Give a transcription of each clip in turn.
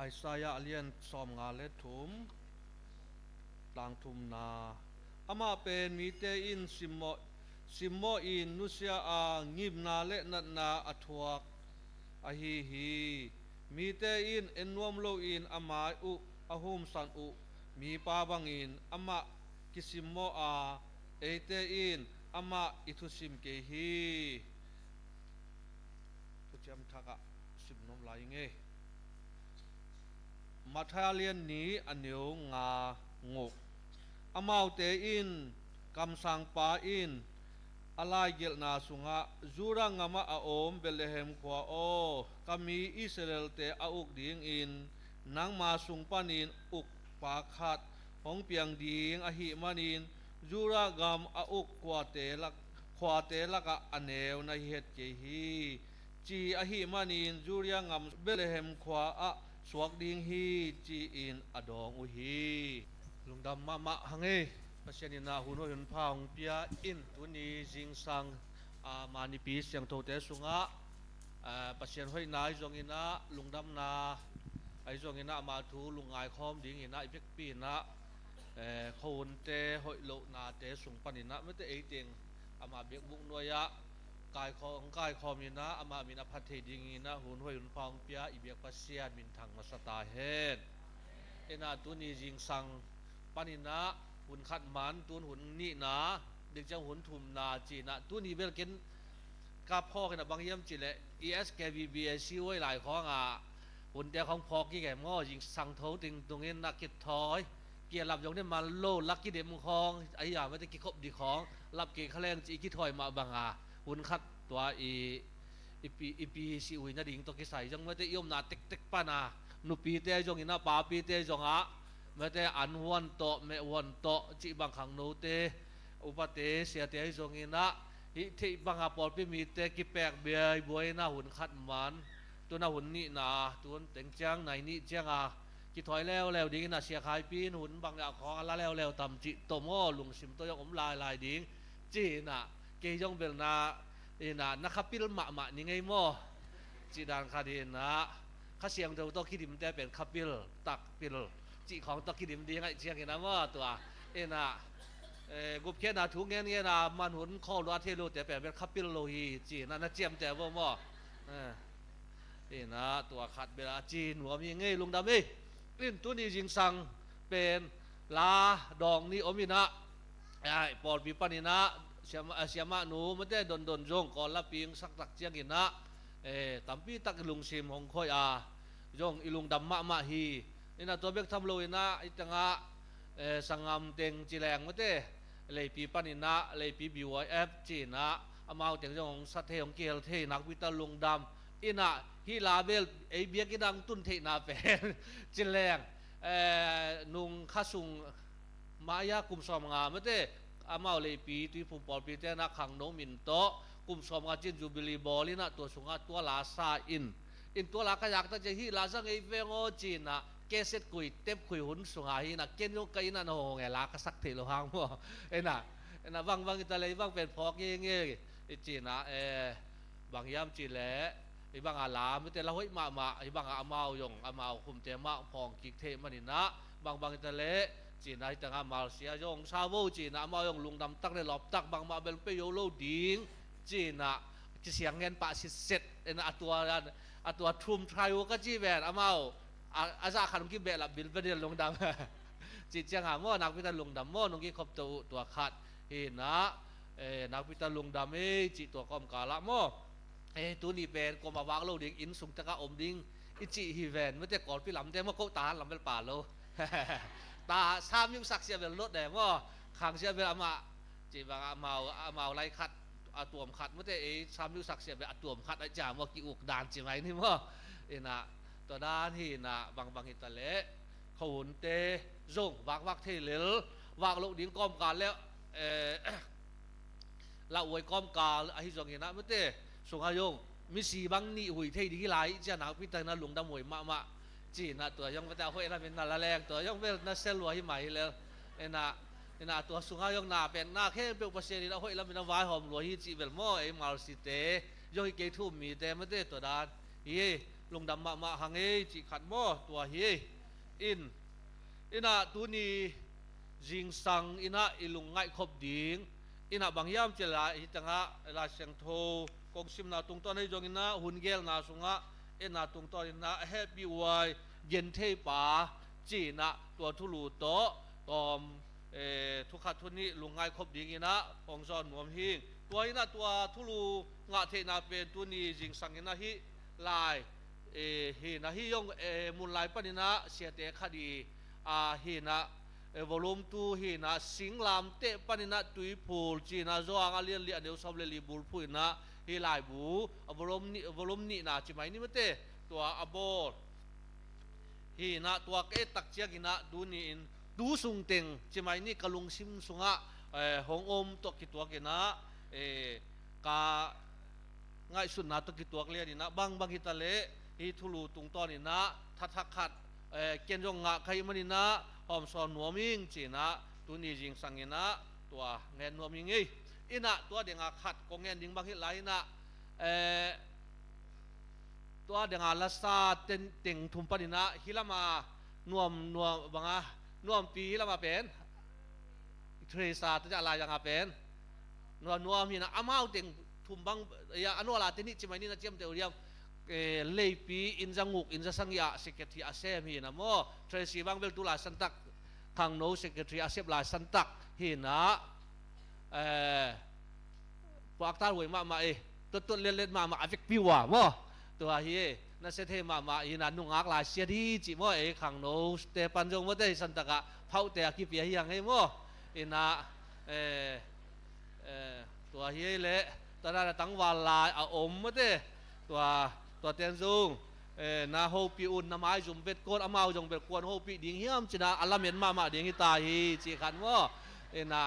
Isaiah alien som nga le thum tang thum na ama pen mi te in simmo in nusia a ngib na le nat na athuak a hi mi te in enwam lo in ama u ahum san u mi pa bangin ama kisimmo a eite in ama ithusim ke hi pucham thaka simnom lai nge Mathalian ni aneu nga ngok amau te in kamsang pa in alai gel na sunga zura ngama a om Bethlehem kwa o kami Israel te auk ding in nang ma sung panin uk pa khat hong piang ding a hi manin zura gam a uk kwa te laka aneu na het ke hi chi a hi manin zuria ngam Bethlehem kwa a suak ding hi chi in adong u hi lungdam ma hange pasianina huno hun phang pia in tuni jingsang mani pi siang tho te sunga pasian hoi nai zongina lungdam na ai zongina ma thu lungai khom ding ina ipek pi na khon te hoi lo na te sung panina mate eiteng ama bek buk noya kai khom ina ama mina phathe ding ina hun hoi hun phang pia ibek pasian min thang ma sata het ena tuni jingsang panina hun khat man tun hun ni na dik jang hun thum na chi na tuni bel ken ka phok na bang yam chi le ESKVBC hoi lai khong hun te khong phok ki ge ngo jing sang tho ting tungen na kit thoiเกียรรับยงเนี่ยมาโลลักกิเดมของไอ้อย่างไม่ได้กิคบดีของรับเกคะแรงจีกิถอยมาบังหุ่นคัดตัวอีปีสิอุยนะดิ่งตัวกิใส่จังไม่ได้ยมนาเต็กๆปานานุปีเตจงอินะปาปีเตจงไม่ได้อันวันโตเมวันโตจีบางขังโนเตอุปเตเสียเตจงอินะฮิที่บางปอดปีมีเตกิแปกเบียบวยนะหุ่นคัดมันตัวนะหุ่นนี่นะตัวเต็งจังไหนนี่จังกิถอยแล้วดิงน่ะเสียขายปีนหุนบางอย่างของละแล้วตำจิตมอลุงสิมตัวยอมลายดิงจีน่ะเกยงเบลนาน่ะนักปิลมะนี่ไงมอจีดานคาดีนะข้าเสียงตัวคิดิมแต่เป็นคับปิลตักปิลจีของตอคิดิมดีไงเสียงนะมอตัวน่ะกุบแค่น่ะทุกเงี้ยน่ะมันหุนข้อรัวเทโลแต่เป็นคับปิลโลฮีจีน่ะนะเจียมแต่ว่ามอน่ะตัวขัดเวลาจีนหัวมีไงลุงดำลิ้นตัวนี้จิงสังเป็นลาดองนี่อมินะปอดวิปนินะเสียมาหนูไม่ได้ดนจงก่อนละปิงสักตักเจียงกินะตัมปีตักลุงซิมของค่อยจงอีลุงดำมะฮีนี่นะตัวเบกทำโลยนะอีตังสังงามเต็งจีแรงไม่ได้เลยปีปนินะเลยปีบิวเอฟจีนะอามาเต็งจงสัตเทของเกลเทนักวิตาลุงดำอินะฮิลาเบลไอเบียกิดังตุนเทนาเป็นจิแรงนุงข้าสุงมายากุมสอมงาไม่ได้อามาเลยปีที่ผมปอดปีเตนักขังโนมินโตกุมสอมงาจินจูบิลีบอลินะตัวสุงาตัวลาซาอินตัวลากระยักตั้งใจฮิลาซังไอเวงโอจีนะเกษตรกุยเต็มกุยหุ่นสุงาฮินะเกณฑ์ยกไกนั่นโหงไงลากระสักเทโลหางบ่น่ะบางอิตาลีบางเป็นพอกเงี้ยจีนะบางยามจีแหละไอ้บางอาลาไม่แต่ละห้อยมาไอ้บางอาเมายงอาเมาคุมเตมะพองกิกเทมันนี่นะบางตะเลจีนไอ้ต่างอาเมาเสียยงชาวโวจีนอาเมายงลุงดำตักในหลอบตักบางมาเป็นไปโยโลดิงจีนจะเสียงเงินปะสิเสร็จไอ้น่ะตัวทุ่มทรายก็จีแบนอาเมาอาซาขันกิเบละบิลเป็นเรื่องลุงดำจีเจียงหามอนักพิธาลุงดำมอนุกี้ขบตัวขาดเห็นนะนักพิธาลุงดำจีตัวกอมกาละมอตัวนี้เป็นกมาวางโลดิงอินสุงตะกะอมดิงอิจิฮีเวนไม่แต่ก่อนพี่ลำแต่มาโคตาลำเป็นป่าโลตาสามยุ่งสักเสียเป็นรถแต่ว่าขังเสียเป็นอามาจีบางอามาไรขัดอาตัวมขัดไม่แต่สามยุ่งสักเสียเป็นอาตัวมขัดอาจารย์ว่ากี่อุกดานจีไหมนี่ว่าน่ะตัวด้านที่น่ะบางอิตาลีเขาหุ่นเตะส่งวักเทเลลวางโลดิงก้อมการแล้วละอวยก้อมการไอ้ที่ส่งเห็นนะไม่แต่สงายงมีสีบางนี่หุยเทดีหลายจะนักพิจารณาหลวงดำหวยมะจีน่ะตัวยังไม่ได้ห้อยน่ะเป็นน่ะละแรงตัวยังเป็นน่ะเซลล์ว่าที่ใหม่แล้วน่ะตัวสงายงน่ะเป็นน่ะแค่เป็นประเสริฐแล้วห้อยแล้วเป็นวายหอมหลวงที่จีเบลมอไอ้มาลสิเตยงอีเกทุ่มมีแต่ไม่ได้ตัวดาน ลงดำมาหังจิขัดบ่ตัวเฮอินะตุนีจิงสังอินะอิลุงไงคบดิงอินะบางยามเจลาอิตังะลาเสียงโทกงซิมนาตุงตอนให้จงอินะหุนเกลนาสุงะอินะตุงตอนอินะแฮปปี้ไวเย็นเทปาจีนะตัวทุลูโตตอมทุกขัดทุนี้ลุงไงคบดิงอินะของซอนหนวมหิงตัวอินะตัวทุลูงะเทนาเป็นตุนีจิงสังอินะฮิลายฮีนะฮิยงมุนลายปนินะเสียเตคดีฮีนะวอลุ่มตูฮีนะสิงลามเตปนินะตุยพูลจีนะโซอังอาเลียนเลียเดียวซอบเลลีบูลพูนะฮีลายบูวอลุ่มนี่นะจิไหมนี่มั้ยเตตัวอบอฮีนะตัวเกตักเจียกินะดูนี่อินดูสุงเต็งจิไหมนี่กะลุงซิมสุงะหงอมตกิตัวกินะกาง่ายสุดนะตกิตัวเลียนี่นะบางฮิตาเลฮีทุลูตุงตอนี่นะทักขัดเกณฑ์จงงะใครมันนี่นะหอมซอนนัวมิงจีนะตุนีจิงสังเงนะตัวเงินนัวมิงอินะตัวเดงาขัดกงเงินดิงบางฮิไลนะตัวเดงาลาซาเต็งทุมปนินะฮิลามานวมบางนวมปีฮิลามาเป็นเทรซาตัวจะอะไรยังเป็นนวมมีนะอามาเต็งทุมบางอย่างอนุลาเตนิจิไม่นี่นะเจียมเตอเรียมเลปีอินจังุกอินจังยาเซกเตรีอาเซมฮีนะโมเทรซีบังเบลตุลาสันตักทางโนเซกเตรีอาเซบลาสันตักฮีนะพวกตาหวยมาตัวเล่นมาอเวกปิวะโมตัวฮีนั่นเสเทมาฮีนะนุ่งอักลาเสียดีจิโมทางโนสเตปันจงมาได้สันตักะเผาแต่กิเปียยังไงโมอินะตัวฮีเละตอนนั้นตั้งวาลาอาอมมาได้ตัวเตียนซุงนาโฮปีอุ่นน้ำไม้จุ่มเป็ดก้นอามาจงเป็ดก้นโฮปีดิ่งเฮียมจีน่าอัลลาเมนมาดิ่งฮิตาฮีจีขันว่านะ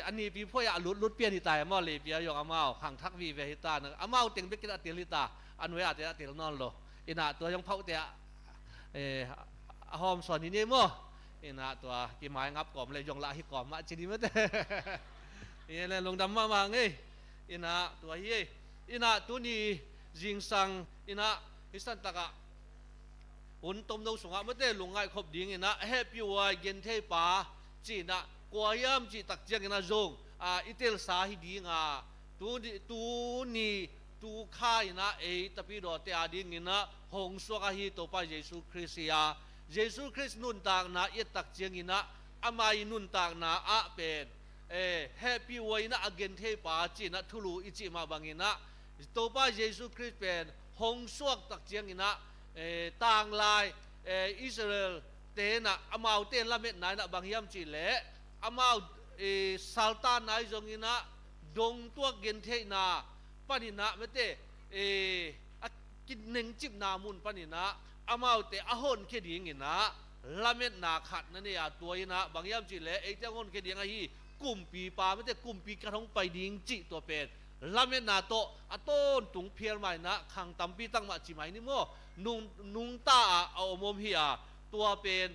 อันนี้ปีพ่อยลุดเปลี่ยนฮิตาหม้อเลยเปียยองอามาขังทักวีเวฮิตาอามาเต็งเป็ดกินอัตเตลิตาอันเวอัตเตลนอนโลนะตัวยังเผาเตะหอมสอนนี่มั้งนะตัวกี่ไม้งับกล่อมเลยยองละฮิกล่อมมาจีนี่มั้งเลยลงดำมาไงนะตัวเฮีนะตัวนี้จิงสังอินะฮิสันตะกะอุนตมดงสุงะมะเตลุงไงคบดิงอินะแฮปปี้วายเย็นเทปาจีนะกวายามจีตักเจียงอินะจงอิเตลสาฮิดิงตูนี่ตูข้าอินะตะปีโดเตอาดิงอินะหงสวกะฮิโตปาเยซูคริสต์เยซูคริสต์นุนตางนะตักเจียงอินะอามายินุนตางนะเป็นแฮปปี้วายนะอเกนเทปาจีนะทุลูอิจิมาบังอินะตัวป้าเยซูคริสต์เป็นหงสวกตักเจียงอินะต่างลายอิสราเอลเตนะอามาเตนละเม็ดไหนนะบางยามจีเละอามาซัลตานไหนจงอินะดงตัวเกนเทนะปนินะไม่เตกินหนึ่งจิบนามุนปนินะอามาเตอหนเคดิงอินะละเม็ดนาขัดนั่นเนี่ยตัวอินะบางยามจีเละเจ้าหนเคดิงไอ้กุมปีปาไม่เตกุมปีกระทงไปดิงจิตัวเป็นลาเมนาโตอต้นตุงเพียรใหม่นะขังตัมปีตั้งมาจิไหมนี่โมนุงตาเอาอมมฮิอาตัวเป็น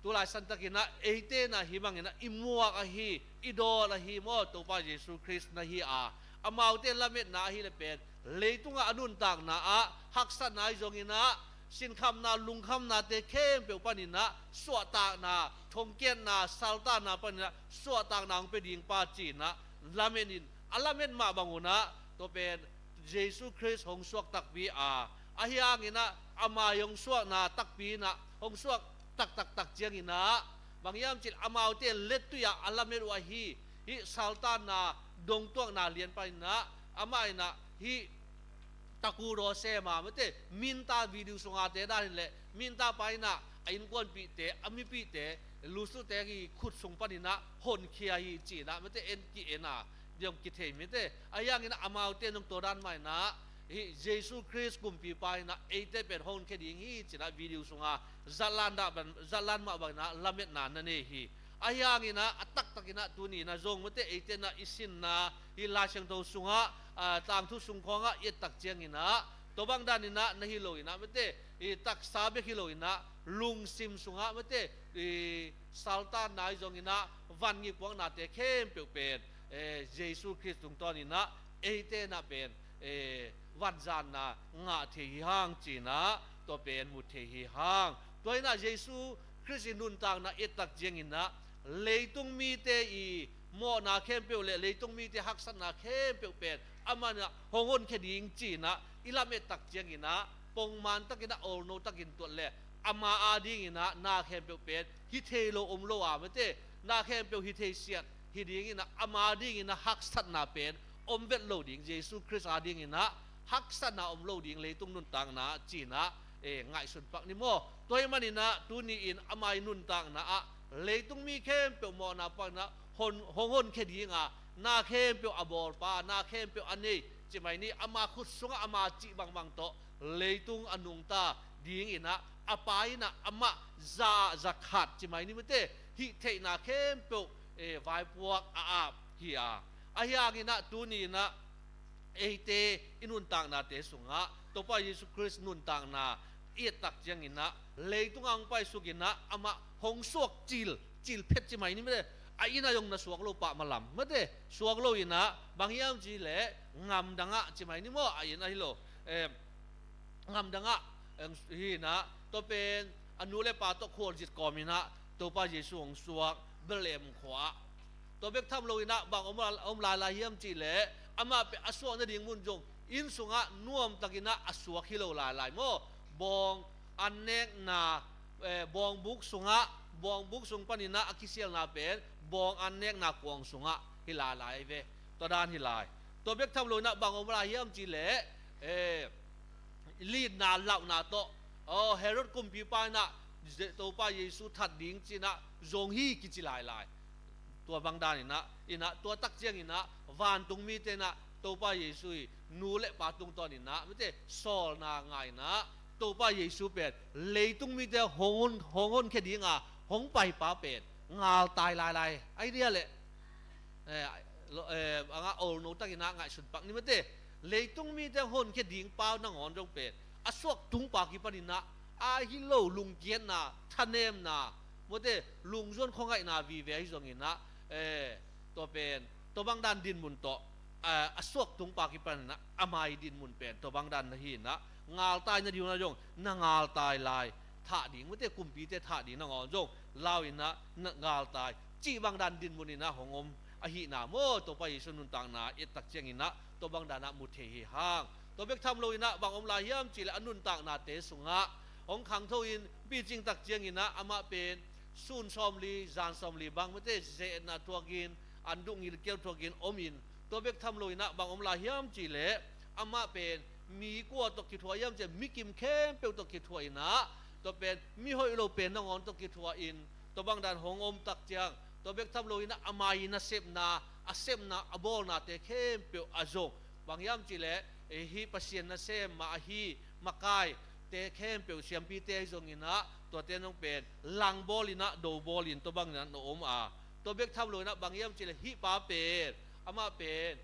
ตัวลายสันตะกินะเตนะฮิบังนะอิมัวกะฮิอิโดละฮิโมตัวพระเยซูคริสต์นะฮิอามาเตลาเมนาฮิเลเป็นเลยตุงอนุนต่างนะฮักษณะจงอินะสินคำนาลุงคำนาเตเข้มเปียวปานินะสวดตากนาทงเกียนนาซัลตานาปานินะสวดตากนางเป็นดิงปาจีนะลาเมนินอัลลาเมนมาบังอุนะตัวเป็นเยซูคริสต์หงสวกตักปีอาฮิยังอินะอามายงสวกนาตักปีนะหงสวกตักเจียงอินะบางยามจิตอามาเตเล็ดตุยาอัลลาเมนวะฮิซัลตานาดงตัวนาเลียนไปนะอามาอินะฮิตะกูโรเซมาเมเตมินตาวิดีโอส่งอาเตได้เลยมินตาไปนะอินกวนปีเตอามิปีเตลูสุเตกีขุดส่งปนินะหนเคียฮีจีนะเมเตเอ็นกีเอนาเดี๋ยวกิเทมิเตอายังอินะอามาเตนงตัวด้านใหม่นะเยซูคริสต์กุมปีไปนะเตเป็นหนเคดิงฮีจีนะวิดีโอส่งอาจัลลันมาบังนะละเม็ดนานั่นเองฮีอายังอินะตักอินะตัวนี้นะจงเมเตเตนะอิสินนะฮิลาเชงโตส่งอาตามทุสุงของตักเจียงอินะตัวบางด้านอินะนะฮิโลอินะเมเตตักซาเบฮิโลอินะลุงซิมส่งอาเมเตซัลตานนายจงอินะวันนี้พวกนาเตเข้มเปียวเป็นเยซูคริสต์ตรงตอนนี้นะเตนะเป็น วัดจานนางะเทหิหางจีนะตัวเป็นมุเทหิหางตัวน่ะเยซูคริสต์นุนต่างนะเอตักเจียงอินะเลยตุงมีเตอีโมนาเข้มเปียวเลยตุงมีเตหักษณะเข้มเปียวเป็นอามันนะหงอนแค่ดิ่งจีนะอิลาเมตักเจียงอินะปงมันตักินะโอโนตักินตัวเลยอามาอาดิ่งอินะนาเข้มเปียวเป็นฮิเทโลอมโลอาเมเตนาเข้มเปียวฮิเทเซียดฮิดิ่งอินะอามาดิ่งอินะหักษณะเป็นอมเวทโลดิ่งเยซูคริสต์อาดิ่งอินะหักษณะอมโลดิ่งเลยตุงนุนต่างนะจีนะง่ายสุดปักนิโมตัวมันนี่นะตัวนี้อินอามายนุนต่างนะเลยตุงมีเข้มเปียวโมนาปักนะหงอนแค่ดิ่งนาเข้มเปียวอบอลปานาเข้มเปียวอันนี้จิไม่นี่อามาขุดสุงอามาจีบางโตเลยตุงอนุงตาดิ่งอินะอาปายนะอามาจะขาดจิไม่นี่มันเตฮิเทนาเข้มเปียวไวพวกอาฮิอาฮิอากินะตัวนี้นะเอเตอินุนต่างนาเตสุงะตัวพระเยซูคริสต์นุนต่างนาเอียตักจังอินะเลยตุงอังไปสุกินะอามาหงสวกจิลเพชรจิไม่นี่ไม่ได้ไอ้น่ะยงนะสวกโลปะมาลำไม่ได้สวกโลอินะบางอย่างจีเล่งามดังะจิไม่นี่มั้งไอ้น่ะฮิโลงามดังะฮีนะตัวเป็นอนุเลปาตัวโคจิตกอมินะตัวพระเยซูหงสวกเบลมขวาตัวเบกทำโลอินะบางอมลาลาเฮียมจีเล่อามาเป็นอสวกนั่นดิ่งมุนจงอินสุงะน่วมตะกินะอสวกฮิโลลายโมบองอันเนกนาบองบุกสุงะบองบุกสุงปนินะอคิเซียลนาเป็นบองอันเนกนากวงสุงะฮิลาลายเวตัวด้านฮิลายตัวเบกทำโลนะบางอมลาเฮียมจีเล่ลีดนาเหล่านาโตเฮโรดกุมปีปานะตัวป้าเยซูทัดดิ่งจีนะจงฮีกิจิลายตัวบางด้านอินะตัวตักเจียงอินะวานตุงมีเตนะตัวป้าเยซูนูเละปาตุงตอนอินะไม่ใช่สอลนาไงนะตัวป้าเยซูเป็นเลยตุงมีเตหงแค่ดีงาหงไปป้าเป็นงาตายลายไอเดียเลยโอโนตักอินะไงสุดปักนี่ไม่ใช่เลยตุงมีเตหงแค่ดีงป้านังอ่อนจงเป็นอสวกตุงปากิปนินะอาฮิโลลุงเกียนนะทันเนมนะไม่ใช่ลุงส่วนของไงนาวีเวฮิจงอินะตัวเป็นตัวบางด้านดินมุนโตอสวกตุงปากิปันนะอามายดินมุนเป็นตัวบางด้านนะฮีนะงาลตายนะดิวนะจงนางาลตายลายท่าดิ่งไม่ได้กุมปีเตท่าดิ่งนางอนจงลาวอินะงาลตายจีบางด้านดินมุนนะหงอมอหินาโมตัวไปสุนุนต่างนาเอตักเจียงอินะตัวบางด้านนะมุเทหิหางตัวเบกทำโลอินะบางอมลายยามจีและอนุนต่างนาเตสุงะองขังโทอินปีจิงตักเจียงอินะอามาเป็นซูนซอมลีจานซอมลีบางไม่ได้เจนาตัวกินอันดุงิลเกียวตัวกินอมินตัวเบกทำโลอินะบางอมลายยามจีเละอามาเป็นมีกัวตกกิทัวยามจะมีกิมเข้มเปียวตกกิทัวอินะตัวเป็นมีหอยโลเป็นนองอนตกกิทัวอินตัวบางด้านหงอมตักเจียงตัวเบกทำโลอินะอามายินะเซมนาอาเซมนาอบอลนาเตเข้มเปียวอาจงบางยามจีเละฮีปัสเซียนนะเซมมาฮีมากายเตเข้มเปียวเสียมปีเตจงอินะตัวเต้นต้องเป็นลังบอลินะโดบอลินตัวบางนั้นโนอมตัวเบกทำเลยนะบางยามจิเลฮิปาเป็นอามาเป็น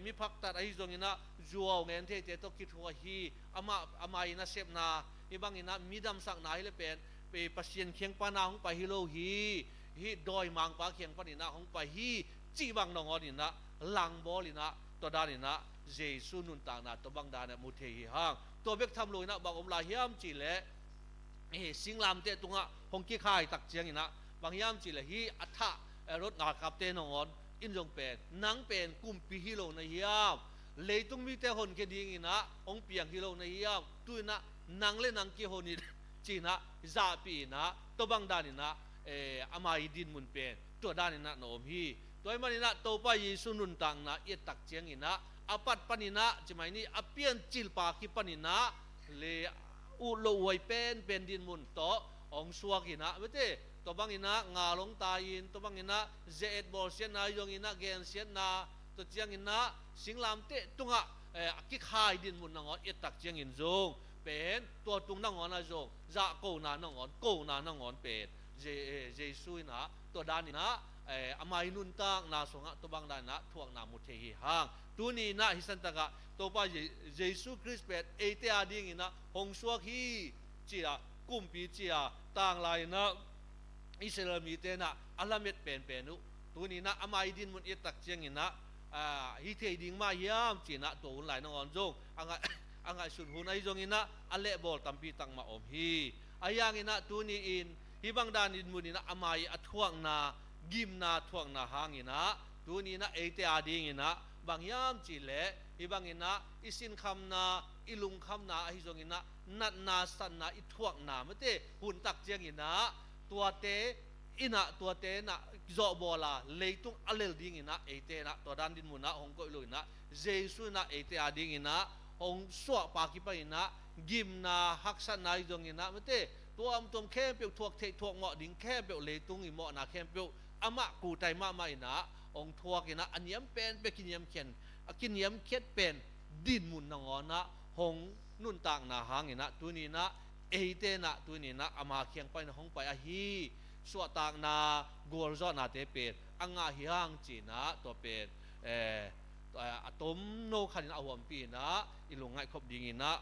มีพักตัดไอ้จงอินะจัวเงินเทเตตกิดหัวฮีอามาอินะเซฟนาอีบางอินะมีดำสักนายเลยเป็นไปปัสเซียนเคียงปานาของไปฮิโลฮีดอยมังปาเคียงปานินะของไปฮีจีบางนองอนินะลังบอลินะตัวดานินะเจสุนุนต่างนะตัวบางดานมุเทหิหางตัวเบกทำเลยนะบางอมลาเฮียมจิเลสิงลามเตตุงะหงกี้ข่ายตักเจียงอินะบางยามจิเลฮีอัฐะรถนากับเตนองอนอินจงเป็นนังเป็นกุมปีฮิโลในยามเลยตุงมีเตหนแค่ดิ่งอินะองเปียงฮิโลในยามตุยนะนังเลนังกี่หนิจีนะซาปีนะตัวบางดานินะอามายดินมุนเป็นตัวด้านินะโนมฮีตัวมันนินะตัวไปยิสุนุนตังนะเอตักเจียงอินะอปัดปนินะจิไม่นี่อเปียนจิลปากิปนินะเลอุโลวยเป็นดินมุนโตองสวกินะเวทีตัวบางอินะงาลงตายินตัวบางอินะเจเอ็ดบอลเซียนนายองอินะเกนเซียนนาตัวเจียงอินะสิงลามเตตุงะกิขายดินมุนนางอนเอตักเจียงอินจงเป็นตัวตุงนางอนนะจงจะโกนานางอนโกนานางอนเป็นเจซุยนะตัวดานินะอามายนุนตังนาสงะตัวบางดานะทวงนามุเทหิหางตัวนี้นะฮิสันตะกะตัวป้าเยซูคริสต์เป็นเอเตอาดิ่งนะหงสวกฮีจีอากุมปีจีอาต่างลายนะอิสราเอลมีเตนะอัลลาเมตเป็นนุตัวนี้นะอามายดินมุนเอตักเจียงนะ hi thei ding ma hiam china to un lai nong on jong anga sun hun ai jong ina ale bol tampi tang ma om hi ayang ina tu ni in hi bang dan in munina amai athuang na gim na thuang na hangina tu ni na ate ading ina bangyam chi le hi bang ina isin kham na ilung kham na hi jong ina nat na san na i thuang na mate hun tak chiang ina tua te ina tua te na zo bola leitung alel ding ina ate na to dan din muna hong ko lu ina jesu na ate ading ina hong swa pa ki pa ina gim na haksan na i jong ina mateตัวอมตมแค่เปียวทวกเททวกเหมาะดิ้งแค่เปียวเลยตุงอีเหมาะนะแค่เปียวอามะกูไตมาไม่นะองทวกนะอันยำเป็นไปกินยำเขียนกินยำเขียดเป็นดินมุนนงอนะหงนุ่นต่างนะหางนะตัวนี้นะเอเตนะตัวนี้นะอามาเคียงไปนะหงไปอะฮีสวต่างนะกอลจอนะเตเป็นอังอาฮิฮังจีนะตัวเป็นอะตมโนขันนะอวมปีนะอิลงไงครบดิ้งนะ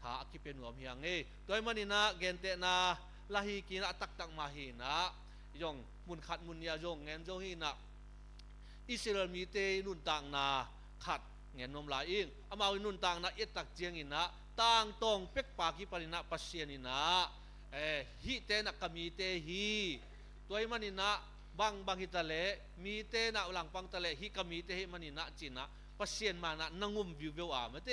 ถ้าคิดเป็นหัวเมียงตัวมันนี่นะเกณฑ์เตนะลาฮีกินะตักตักมาฮีนะยองมุนขัดมุนยาจงเงินจงฮีนะอิสราเอลมีเตนุนต่างนาขัดเงินนมลายอิงอามาวินุนต่างนาเอตักเจียงอินะต่างตองเป็กปากิปรินะปัสเซียนินะฮีเตนะกมีเตฮีตัวมันนี่นะบางฮิตะเลมีเตนะหลังปังตะเลฮีกมีเตฮีมันนี่นะจีนะปัสเซียนมานะนังุมวิวเวอามะเต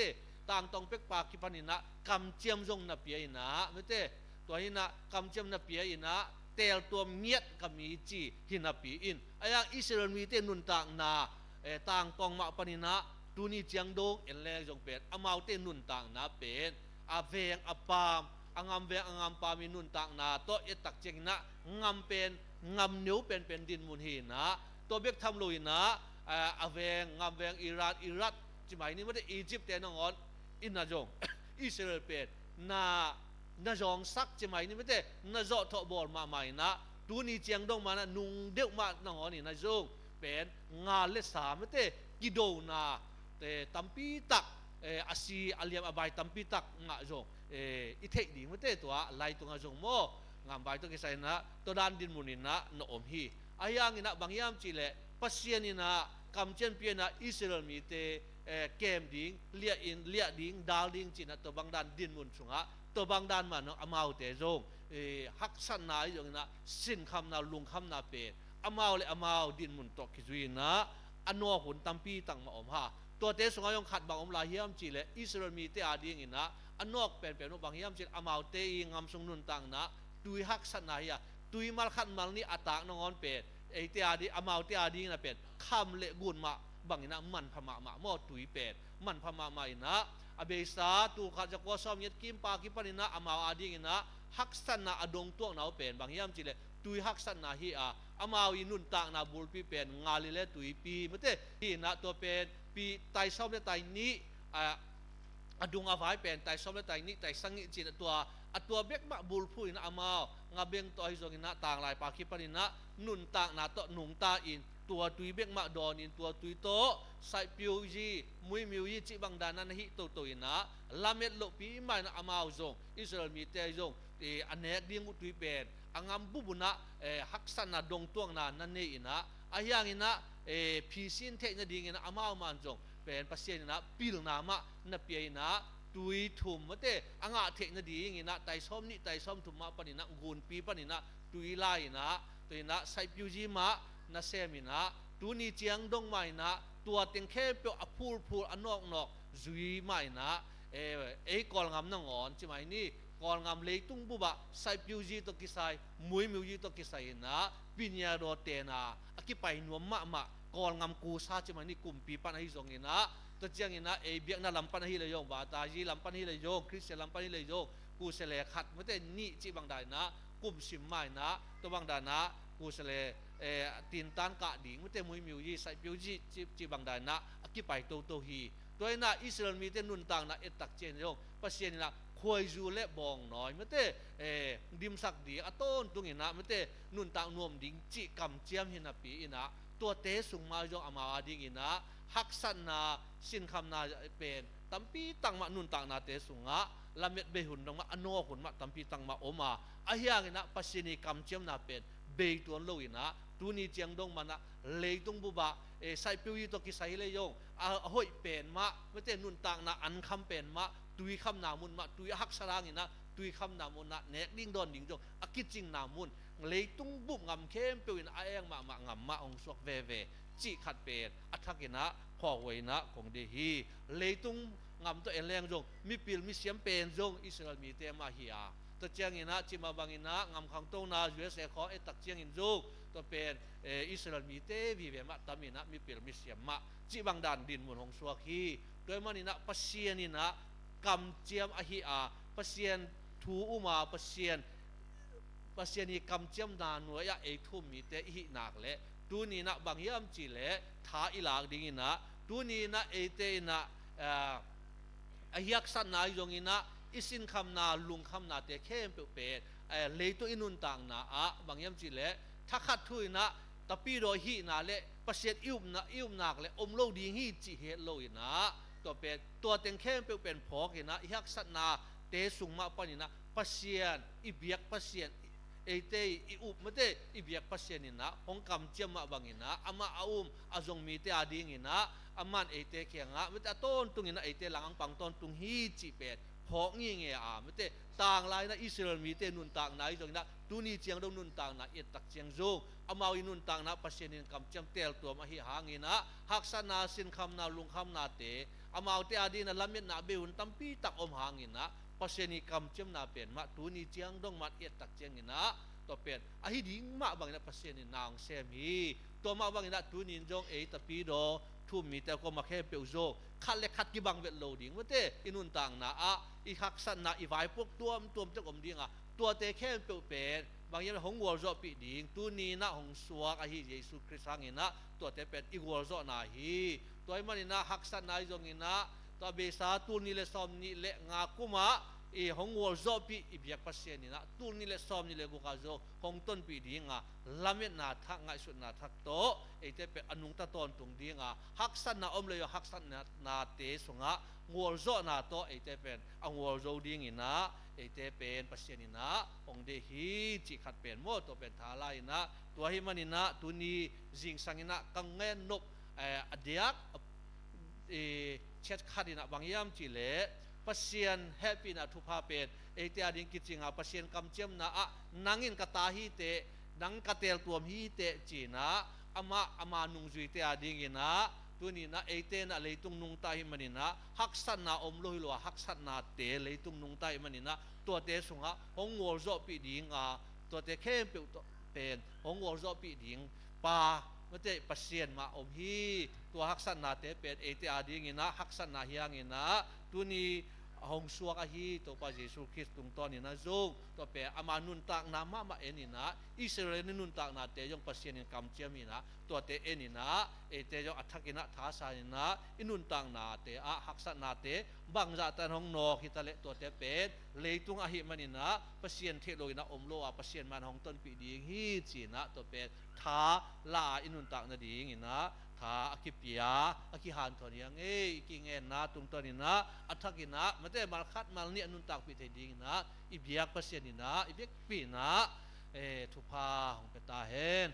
ต่างตองเป็กปากิปรินะกำเจียมจงนะเปียอินะมะเตตัวนี้นะกำเจียมนะเปียอินะเตลตัวเมียดกมีจีหินาปีอินอายังอิสราเอลมีเตนุนต่างนาต่างตองมาปนินะตูนี่เจียงดงเอลเลจงเป็นอามาวเตนุนต่างนาเป็นอาเวงอาปามอังามเวงอังามปามินุนต่างนาโตเอตักเจงนะงามเป็นงามนิ้วเป็นดินมุนหีนะตัวเบกทำลุยนะอาเวงงามเวงอิรักจิหมายนี้ไม่ได้อียิปต์แต่นองอนอินนาจงอิสราเอลเป็นนาจองซักจะไหมนี่ไม่ได้นาจอทอบอลมาใหม่นะดูนี่เจียงดงมานะนุงเด็กมาหนอนี่นาจงเป็นงานเลสาไม่ได้กิโดนาแต่ตัมปีตักอาศีอาเลียมอบายตัมปีตักงาจงอิเทดีไม่ได้ตัวไล่ตัวงาจงโมงามใบตัวกิไซนะตัวด้านดินมุนินะนอมฮีอายังนี่นะบางยามจีเลปัสเซียนี่นะกำเจนเปียนะอิสราเอลมีเตเกมดิ้งเลียดิ้งดาลดิ้งจีนะตัวบางด้านดินมุนสุงะตัวบางด้านมันอามาวเตจงฮักสันนาอย่างนะสินคำนาลุงคำนาเปอามาวเลยอามาวดินมุนตกกิจุยนะอันนัวหุ่นตัมปีตั้งมาอมฮะตัวเตสงายองขัดบางอมลาเฮียมจีเลอิสราเอลมีเตอาดิ้งนะอันนอกเป็นบางเฮียมจีอามาวเตอิงามสงนุนตั้งนะตุยฮักสันนาเฮียตุยมาขัดมานี่อัตากนองอนเป็ดเตอาดีอามาวเตอาดิ้งนะเป็ดคำเละกุนมาบางนะมันพม่ามาหม้อตุยเป็ดมันพม่ามาอินะอเบสาตูขัดจากว่าซ้อมยัดกิมปากิปนินะอามาวอาดิ้งนะฮักสันนาอดงตัวหนาวเป็นบางยามจีเลตุยฮักสันนาฮีอามาวอินุนต่างนาบุลปีเป็นงาลิเลตุยปีมะเตฮีนะตัวเป็นปีไตซ้อมและไตนี้อดุงอาไว้เป็นไตซ้อมและไตนี้ไตสังกิจีนตัวเบกมาบุลพูอินะอามาวงาเบงตัวฮิจงอินะต่างลายปากิปนินะนุนต่างนาโตหนุงตาอินตัวตุยเบกมาดอนินตัวตุยโตไซปิวจีมุยมิวยีจิบังดานันฮิโตโตอินะลาเมตโลปีไม่นะอามาวจงอิสราเอลมีเตจงอันเนกดิ้งอุตุยเป็นอังามบุบุนะฮักสันนาดงตวงนานันเนอินะอายังอินะพีซินเทนะดิ้งอินะอามาวมันจงเป็นปัสเซียนนะปิลนามะนะเปียอินะตุยถุมมะเตอังอาเทนะดิ้งอินะไตซ้อมนี่ไตซ้อมถุมมะปนินะกุนปีปนินะตุยไลนะตุยนะไซปิวจีมะนาเซมินะตูนี่เจียงดงไม่นะตัวเต็งแค่เปียวอพูลอันนอกจุยไม่นะกอลงามนงอนใช่ไหมนี่กอลงามเลยตุ้งบุบะไซปิวจีตกิไซมุยมิวจีตกิไซนะปิญญาโรเตนะอกิไปนัวมะกอลงามกูซาใช่ไหมนี่กลุ่มปีปันให้จงนะตัวเจียงนะเบียกน่าลำปันให้เลยโยงบาตาจีลำปันให้เลยโยงคริสเตียนลำปันให้เลยโยงกูเสลขัดไม่ได้นี่จีบางได้นะกลุ่มสิมไม่นะตัวบางได้นะกูเสลตีนตันกะดิ่งไม่แต่มวยมิวยีใส่ปิวจีบังได้นะกิไปโตฮีตัวน่ะอิสราเอลมีแต่นุนต่างนะเอตักเจนยงปัสเซียนนะควยจูเละบองน้อยไม่แต่ดิมสักดีอต้นตรงนี้นะไม่แต่นุนต่างนวมดิ่งจีกำเจียมหินะปีนะตัวเตสุงมาจงอามาดิ่งนะฮักสันนาสินคำนาเป็นตัมปีตั้งมานุนต่างนาเตสุงะลาเม็ดเบหุนตรงมาอนอหุนมาตัมปีตั้งมาโอมาอาเฮียงนะปัสเซียนกำเจียมนาเป็น เบตวนโลอินะตูนี่เจียงดงมันนะเลยตงบุบะใส่ปิวยีตกิใส่เลยยงห้อยเป็นมะไม่เต้นุนต่างนะอันคำเป็นมะตุยคำนามุนมะตุยฮักสรางนะตุยคำนามุนนะเนกดิ้งดอนดิ้งจงอกิจิงนามุนเลยตงบุบงำเข้มปิวอินะเองมะงำมะองสวกเวเวจีขัดเป็นอัฐกินะพอไว้นะของเดฮีเลยตงงำตัวเองแรงจงมีปิลมีเสียมเป็นจงอิสราเอลมีเตมาเฮียตัวเจียงอินะจิมาบังอินะงำขังโตนาอยู่เสขอตักเจียงอินจงตัวเป็นอิสราเอลมีเตวิเวมะตามินะมีปิลมีเสียมมะจิบังดานดินมุนของสวกฮีโดยมันอินะปัสเซียนินะกำเจียมอหิอาปัสเซียนทูอุมาปัสเซียนนี่กำเจียมนาหน่วยเอกทุ่มมีเตหินักเละตูนี่นะบางยามจีเละท้าอิลากดิ่งนะตูนี่นะเอเตนะอยักษันนายงอินะอิสินคำนาลุงคำนาเตเข้มเปรตเลยตัวอินุนต่างนะบางยามจีเละถ้าขัดทุยนะตะปีโดยหินาเละประเสริฐอิวนักเละอมโลดีหิจีเฮโลอินะตัวเป็นตัวเต็งเข้มเป็นพอกอินะยักษันนาเตสุงมาปนินะประเสริฐอิเบียกประเสริฐเอเตอิอุปมะเตอิเบียกปัสเซนินะฮงกำเจียมมะบังอินะอามาอาอุมอาจงมีเตอาดิงินะอามันเอเตเขียงะมะเตต้นตุงินะเอเตหลังปังต้นตุงฮีจิเป็ดพอกงี้เงมะเตต่างลายนะอิสราเอลมีเตนุนต่างนะจงนะตุนีเจียงดงนุนต่างนะเอตักเจียงจงอามาอินุนต่างนะปัสเซนินกำเจียมเตลตัวมาหิหางินะฮักษนาสินคำนาลุงคำนาเตอามาเตอาดินะละเม็ดนะเบอุนตัมปีตักอมหางินะปัสเซนิกำเจียมนาเป็นมะตุนีเจียงดงมัดเอตักเจียงงินะตัวเป็นอหิดิงมาบางนะปัสเซียนนางเซมีตัวมาบางนะตุนินจงตะปีโดทุ่มมีแต่ก็มาแค่เปียวโจคัดเล็กคัดกี่บางเวทโลดิงว่าเตอินุนต่างนะอีฮักสันนะอีไว้พวกตัวเจ้าอมดิงตัวเตแค่เปียวเป็นบางอย่างของวัวโจปีดิงตุนีนะของสวกอหิเยซูคริสต์หังนะตัวเตเป็นอีวัวโจนาฮีตัวมันนะฮักสันนะจงนะตัวเบสาตุนีเลซอมนีเลงากุมะฮงวัวโจปีอีเบียกปัสเซียนนะตุนีเลซอมนีเลกุกาโจฮงต้นปีดิงลำเม็ดนาทักง่ายสุดนาทักโตเตเป็นอนุงตะตอนตุงดิงฮักสันนาอมเลยฮักสันนาเตสุงวัวโจนาโตเตเป็นวัวโจดิงินะเตเป็นปัสเซียนนะองเดฮีจิขัดเป็นโมตัวเป็นทาลายนะตัวหิมันนะตุนีจิงสังนะกังเงินนบอเดียกเช็ดขัดนะบางยามจิเลปัสเซียนแฮปปี้นะทุพาเป็นเตอดิงกิจิงปัสเซียนกำเจียมนะนังอินกตาฮีเตนังกเตลตัวฮีเตจีนะอามานุงจุยเตอดิงนะตัวนี้นะเตนะเลยตุงนุงตาหิมันนะฮักสันนะอมโลหิลวะฮักสันนะเตเลยตุงนุงตาหิมันนะตัวเตสุงฮงวัวโจปีดิงตัวเตเข้มเป็นฮงวัวโจปีดิงปาไม่ใช่ปัสเซียนมาอมฮีตัวฮักสันนาเตเป็นเตอดิงนะฮักสันนาเฮียงนะตัวนี้ฮงสวกอฮีตัวพระเยซูคริสต์ตรงตอนนี้นะจงตัวเป็นอามานุนตักนามาเอ็นินะอิสราเอลนุนตักนาเตยงปัสเซียนกำเจียมีนะตัวเตเอ็นินะเตยงอัฐกินะท้าสานินะอินุนตักนาเตฮักสันนาเตบางจากแต่ฮงนอคิตาเลตัวเตเป็นเลยตุงอหิมันินะปัสเซียนเทโลนะอมโลปัสเซียนมันฮงต้นปีดีฮีจีนะตัวเป็นท้าลาอินุนตักนาดีงินะท้าอคิปยาอคิฮันตัวนี้ยังกิเงินนะตรงตัวนี้นะอัฐกินะมันแต่มาคัดมาเนี่ยนุนตักปีเทดีนะอิบยักปัสเซียนนะอิบยักปีนะทุพาของเปตาเฮน